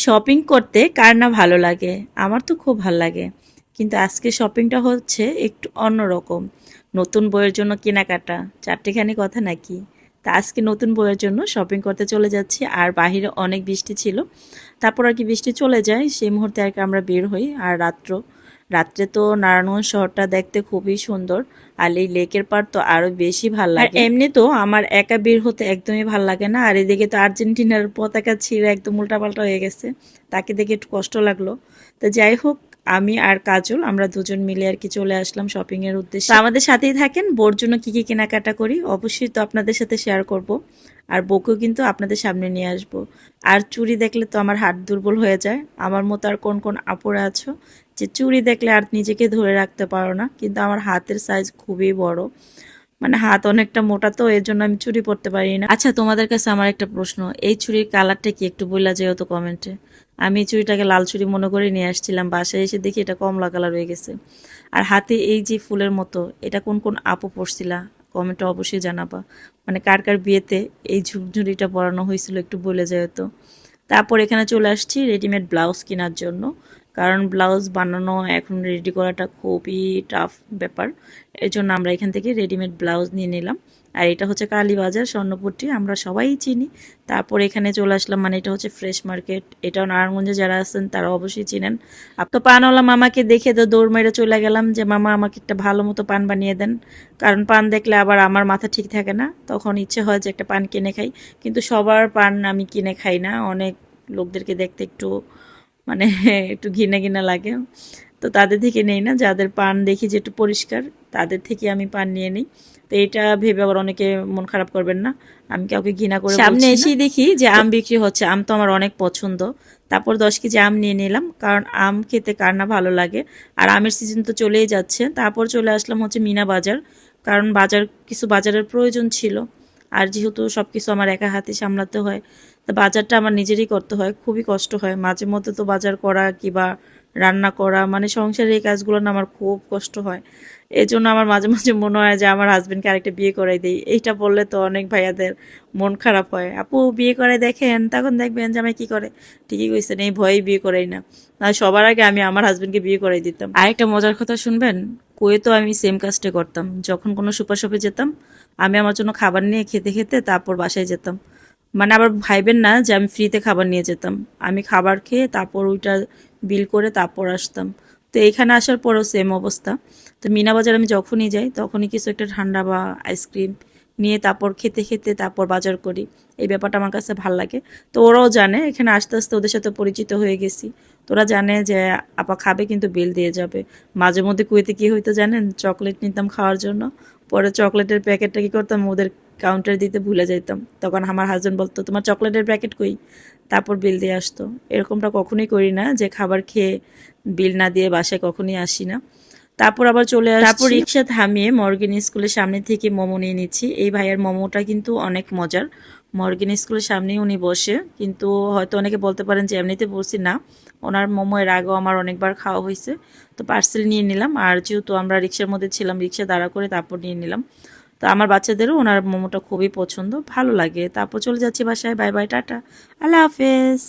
Shopping করতে কার না ভালো লাগে? আমার তো খুব ভালো লাগে। কিন্তু আজকে শপিংটা হচ্ছে একটু অন্যরকম। নতুন বইয়ের জন্য কেনাকাটা, চারটেখানি কথা নাকি? তা আজকে নতুন বইয়ের জন্য শপিং করতে চলে যাচ্ছি আর বাহিরে অনেক বৃষ্টি ছিল। তারপর আর কি বৃষ্টি চলে যায়, সেই মুহূর্তে আর কি আমরা বের হই। আর রাত্রে তো নারায়ণগঞ্জ শহরটা দেখতে খুবই সুন্দর। আর এই লেকের পাড় তো আরো বেশি ভাল লাগে। আর এমনি তো আমার একা বের হতে একদমই ভাল লাগে না। আর এদিকে তো আর্জেন্টিনার পতাকা ছিঁড়ে একদম উল্টাপাল্টা হয়ে গেছে, তাকে দেখে একটু কষ্ট লাগলো। তো যাই হোক, আমি আর কাজল আমরা দুজন মিলে আর কি চলে আসলাম শপিং এর উদ্দেশ্যে। তো আমাদের সাথেই থাকেন, বোর জন্য কি কি কেনাকাটা করি অবশ্যই তো আপনাদের সাথে শেয়ার করব। আর বউকেও কিন্তু আপনাদের সামনে নিয়ে আসব। আর চুড়ি দেখলে তো আমার হাত দুর্বল হয়ে যায়। আমার মতো আর কোন কোন আপুরা আছো যে চুড়ি দেখলে আর নিজেকে ধরে রাখতে পারো না, কিন্তু আমার হাতের সাইজ খুবই বড়, মানে হাত অনেকটা মোটা, তো এর জন্য আমি চুড়ি পরতে পারি না। আচ্ছা, তোমাদের কাছে আমার একটা প্রশ্ন, এই চুড়ির কালারটা কি একটু বইলা যেও তো কমেন্টে। আমি এই চুড়িটাকে লাল চুড়ি মনে করে নিয়ে আসছিলাম, বাসায় এসে দেখি এটা কমলা কালার হয়ে গেছে। আর হাতে এই যে ফুলের মতো, এটা কোন কোন আপু পরছিলা কমেন্টে অবশ্যই জানাবা। মানে কার কার বিয়েতে এই ঝুমঝুরিটা পরানো হয়েছিল একটু বলে যেও তো। তারপর এখানে চলে আসছি রেডিমেড ব্লাউজ কেনার জন্য, কারণ ব্লাউজ বানানো এখন রেডি করাটা খুবই টাফ ব্যাপার। এর জন্য আমরা এখান থেকে রেডিমেড ব্লাউজ নিয়ে নিলাম। আর এটা হচ্ছে কালীবাজার স্বর্ণপট্টি, আমরা সবাই চিনি। তারপর এখানে চলে আসলাম, মানে এটা হচ্ছে ফ্রেশ মার্কেট, এটাও নারায়ণগঞ্জে যারা আছেন তারা অবশ্যই চিনেন। আপ তো পানওয়ালা মামাকে দেখে তো দৌড় মেরে চলে গেলাম যে মামা আমাকে একটা ভালো মতো পান বানিয়ে দেন, কারণ পান দেখলে আবার আমার মাথা ঠিক থাকে না, তখন ইচ্ছে হয় যে একটা পান কিনে খাই। কিন্তু সবার পান আমি কিনে খাই না, অনেক লোকদেরকে দেখতে একটু মানে একটু ঘৃণা ঘৃণা লাগে, তো তাদের থেকে নেই না। যাদের পান দেখি যে একটু পরিষ্কার, তাদের থেকে আমি পান নিয়ে নিই। তো এটা ভেবে আবার অনেকে মন খারাপ করবেন না, আমি কাউকে ঘৃণা করে সামনে এসেই দেখি যে আম বিক্রি হচ্ছে, আম তো আমার অনেক পছন্দ। তারপর 10 কেজি আম নিয়ে নিলাম, কারণ আম খেতে কার না ভালো লাগে। আর আমের সিজন তো চলেই যাচ্ছে। তারপর চলে আসলাম হচ্ছে মিনা বাজার, কারণ কিছু বাজারের প্রয়োজন ছিল। আর যেহেতু সব কিছু আমার একা হাতে সামলাতে হয়, তো বাজারটা আমার নিজেরই করতে হয়, খুবই কষ্ট হয় মাঝে মধ্যে তো বাজার করা কিংবা রান্না করা, মানে সংসারের এই কাজগুলো না আমার খুব কষ্ট হয়। এই জন্য আমার মাঝে মাঝে মনে হয় যে আমার হাজবেন্ডকে আরেকটা বিয়ে করাই দিই। এইটা বললে তো অনেক ভাইয়াদের মন খারাপ হয়, আপু বিয়ে করে দেখেন, তখন দেখবেন যে আমি কি করে। ঠিকই কইছেন, এই ভয়েই বিয়ে করাই না। না, সবার আগে আমি আমার হাজবেন্ডকে বিয়ে করাই দিতাম। আরেকটা মজার কথা শুনবেন, কুয়েতেও আমি সেম কাজটা করতাম। যখন কোনো সুপার শপে যেতাম, আমি আমার জন্য খাবার নিয়ে খেতে খেতে তারপর বাসায় যেতাম। মানে আবার ভাইবেন না যে আমি ফ্রিতে খাবার নিয়ে যেতাম, আমি খাবার খেয়ে তারপর ওইটা বিল করে তারপর আসতাম। তো এইখানে আসার পরেও সেম অবস্থা। তো মিনা বাজার আমি যখনই যাই তখনই কিছু একটা ঠান্ডা বা আইসক্রিম নিয়ে তারপর খেতে খেতে তারপর বাজার করি। এই ব্যাপারটা আমার কাছে ভাল লাগে। তো ওরাও জানে, এখানে আস্তে আস্তে ওদের সাথে পরিচিত হয়ে গেছি। তোরা জানে যে আপা খাবে কিন্তু বিল দিয়ে যাবে। মাঝে মধ্যে কুয়েতে কি হইতো জানেন, চকলেট নিতাম খাওয়ার জন্য, পরে চকলেটের প্যাকেটটা কি করতাম ওদের কাউন্টার দিতে ভুলে যাইতাম, তখন আমার হাজব্যান্ড বলতো তোমার চকলেটের প্যাকেট কই, তারপর বিল দিয়ে আসতো। এরকমটা কখনোই করি না যে খাবার খেয়ে বিল না দিয়ে বাসায় কখনোই আসি না। তারপর আবার চলে আসছি, তারপর রিক্সা থামিয়ে মর্গেন স্কুলের সামনে থেকে মোমো নিয়ে নিচ্ছি। এই ভাইয়ের মোমোটা কিন্তু অনেক মজার। মর্গেন স্কুলের সামনেই উনি বসে, কিন্তু হয়তো অনেকে বলতে পারেন যে এমনিতে বসি না, ওনার মোমো এর আগেও আমার অনেকবার খাওয়া হয়েছে। তো পার্সেল নিয়ে নিলাম, আর যেহেতু আমরা রিক্সার মধ্যে ছিলাম রিক্সা দাঁড়া করে তারপর নিয়ে নিলাম। তো আমার বাচ্চাদেরও ওনার মোমোটা খুবই পছন্দ, ভালো লাগে। তারপর চলে যাচ্ছি বাসায়, বাই বাই, টাটা, আল্লাহ হাফেজ।